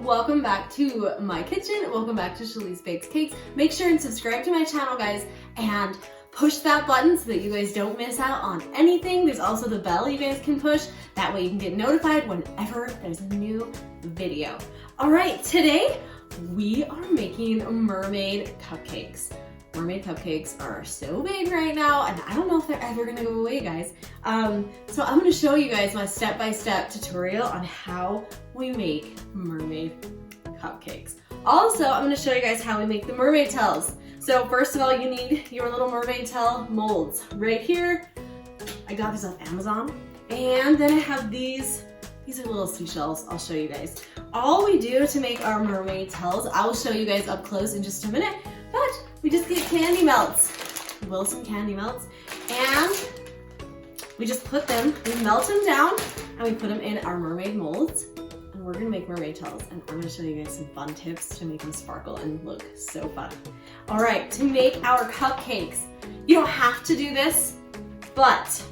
welcome back to my kitchen. Welcome back to Shalee's Bakes Cakes. Make sure and subscribe to my channel, guys, and push that button so that you guys don't miss out on anything. There's also the bell you guys can push. That way you can get notified whenever there's a new video. All right, today we are making mermaid cupcakes. Mermaid cupcakes are so big right now, and I don't know if they're ever gonna go away, guys. So I'm gonna show you guys my step-by-step tutorial on how we make mermaid cupcakes. Also, I'm gonna show you guys how we make the mermaid tails. So first of all, you need your little mermaid tail molds. Right here, I got these off Amazon. And then I have these are little seashells. I'll show you guys. All we do to make our mermaid tails, I will show you guys up close in just a minute, but we just get candy melts, Wilson candy melts, and we just put them, we melt them down, and we put them in our mermaid molds, and we're gonna make mermaid tails, and I'm gonna show you guys some fun tips to make them sparkle and look so fun. All right, to make our cupcakes, you don't have to do this, but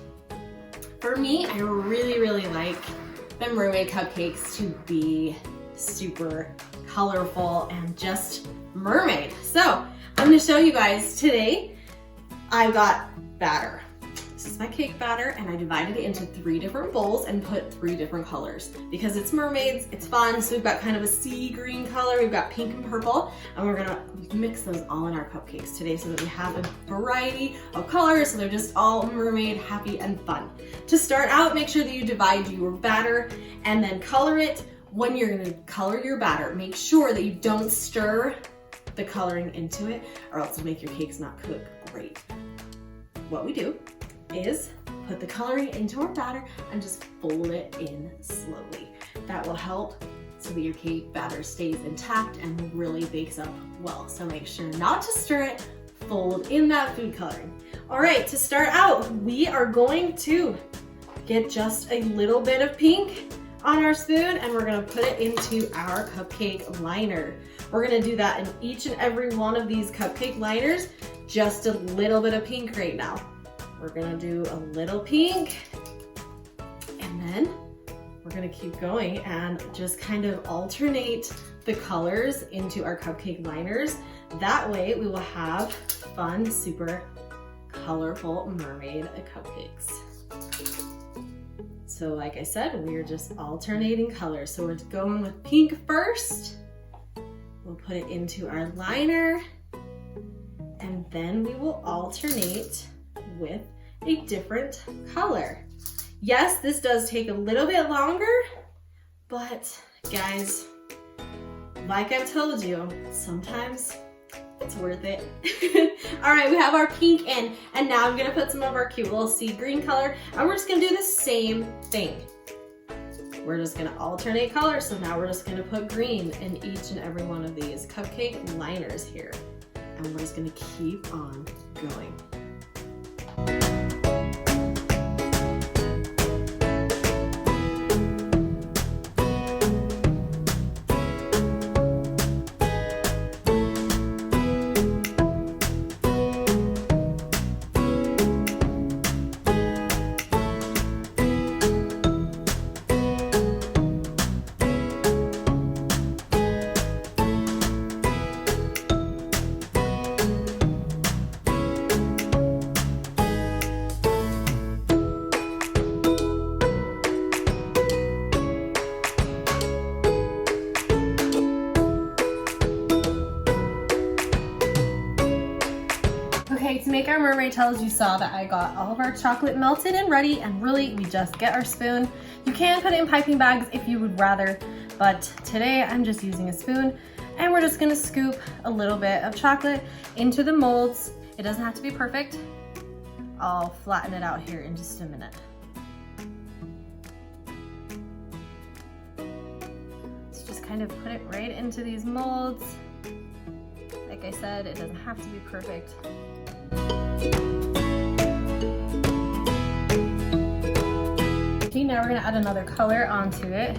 for me, I really like the mermaid cupcakes to be super colorful and just mermaid. So I'm gonna show you guys today. I've got batter. This is my cake batter, and I divided it into 3 different bowls and put 3 different colors. Because it's mermaids, it's fun, so we've got kind of a sea green color, we've got pink and purple, and we're gonna mix those all in our cupcakes today so that we have a variety of colors, so they're just all mermaid, happy, and fun. To start out, make sure that you divide your batter and then color it. When you're gonna color your batter, make sure that you don't stir the coloring into it, or else it'll make your cakes not cook great. What we do is put the coloring into our batter and just fold it in slowly. That will help so that your cake batter stays intact and really bakes up well. So make sure not to stir it, fold in that food coloring. All right, to start out, we are going to get just a little bit of pink on our spoon, and we're gonna put it into our cupcake liner. We're gonna do that in each and every one of these cupcake liners, just a little bit of pink right now. We're gonna do a little pink, and then we're gonna keep going and just kind of alternate the colors into our cupcake liners. That way we will have fun, super colorful mermaid cupcakes. So like I said, we're just alternating colors. So we're going with pink first. We'll put it into our liner, and then we will alternate with a different color. Yes, this does take a little bit longer, but guys, like I've told you, sometimes it's worth it. All right, we have our pink in, and now I'm gonna put some of our cute little sea green color, and we're just gonna do the same thing. We're just gonna alternate colors, so now we're just gonna put green in each and every one of these cupcake liners here. And we're just gonna keep on going. Okay, to make our mermaid tails, you saw that I got all of our chocolate melted and ready, and really we just get our spoon. You can put it in piping bags if you would rather, but today I'm just using a spoon, and we're just gonna scoop a little bit of chocolate into the molds. It doesn't have to be perfect. I'll flatten it out here in just a minute. So just kind of put it right into these molds. Like I said, it doesn't have to be perfect. Okay, now we're gonna add another color onto it.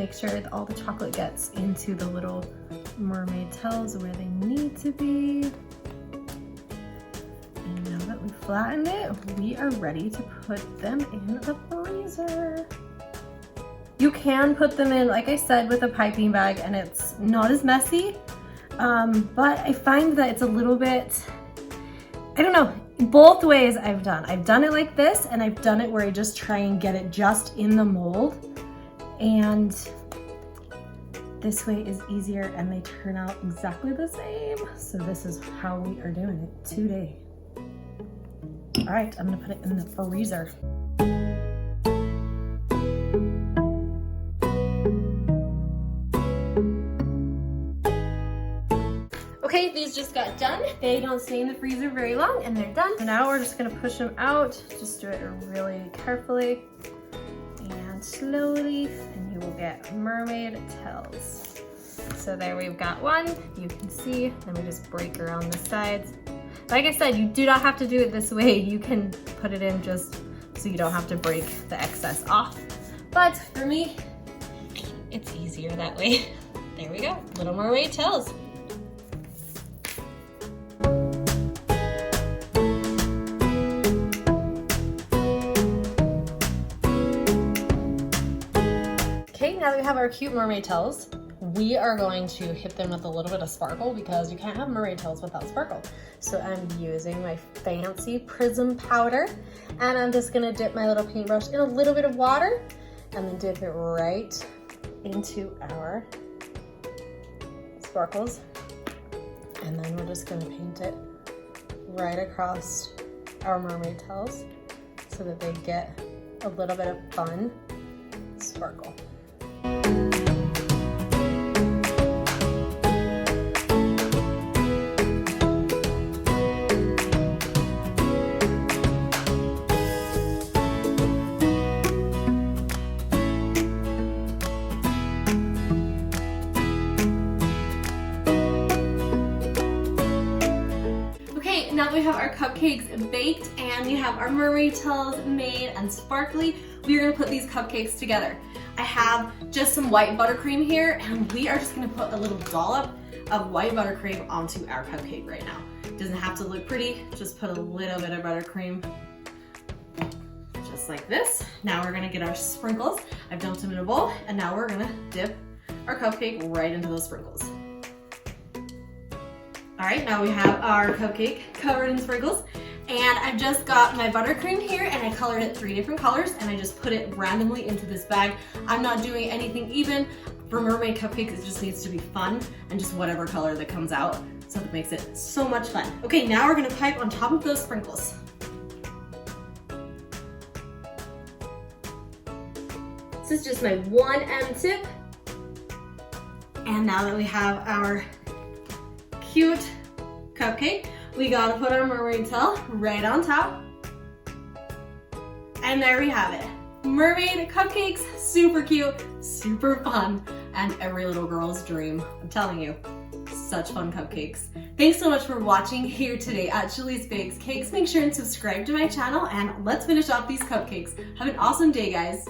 make sure that all the chocolate gets into the little mermaid tails where they need to be. And now that we flattened it, we are ready to put them in the freezer. You can put them in, like I said, with a piping bag and it's not as messy, but I find that it's a little bit, I don't know, both ways I've done it like this, and I've done it where I just try and get it just in the mold, and this way is easier and they turn out exactly the same. So this is how we are doing it today. All right, I'm gonna put it in the freezer. Okay, these just got done. They don't stay in the freezer very long and they're done. So now we're just gonna push them out. Just do it really carefully and slowly, and you will get mermaid tails. So there we've got one, you can see. Then we just break around the sides. Like I said, you do not have to do it this way. You can put it in just so you don't have to break the excess off. But for me, it's easier that way. There we go, little mermaid tails. Okay, now that we have our cute mermaid tails, we are going to hit them with a little bit of sparkle because you can't have mermaid tails without sparkle. So I'm using my fancy prism powder, and I'm just gonna dip my little paintbrush in a little bit of water and then dip it right into our sparkles. And then we're just gonna paint it right across our mermaid tails so that they get a little bit of fun sparkle. Now that we have our cupcakes baked and we have our mermaid tails made and sparkly, we are gonna put these cupcakes together. I have just some white buttercream here, and we are just gonna put a little dollop of white buttercream onto our cupcake right now. It doesn't have to look pretty, just put a little bit of buttercream, just like this. Now we're gonna get our sprinkles. I've dumped them in a bowl, and now we're gonna dip our cupcake right into those sprinkles. All right, now we have our cupcake covered in sprinkles, and I've just got my buttercream here, and I colored it 3 different colors, and I just put it randomly into this bag. I'm not doing anything even. For mermaid cupcakes, it just needs to be fun, and just whatever color that comes out, so it makes it so much fun. Okay, now we're gonna pipe on top of those sprinkles. This is just my 1M tip. And now that we have our cute cupcake, we gotta put our mermaid tail right on top. And there we have it. Mermaid cupcakes, super cute, super fun, and every little girl's dream. I'm telling you, such fun cupcakes. Thanks so much for watching here today at Shalee's Bakes Cakes. Make sure and subscribe to my channel, and let's finish off these cupcakes. Have an awesome day, guys.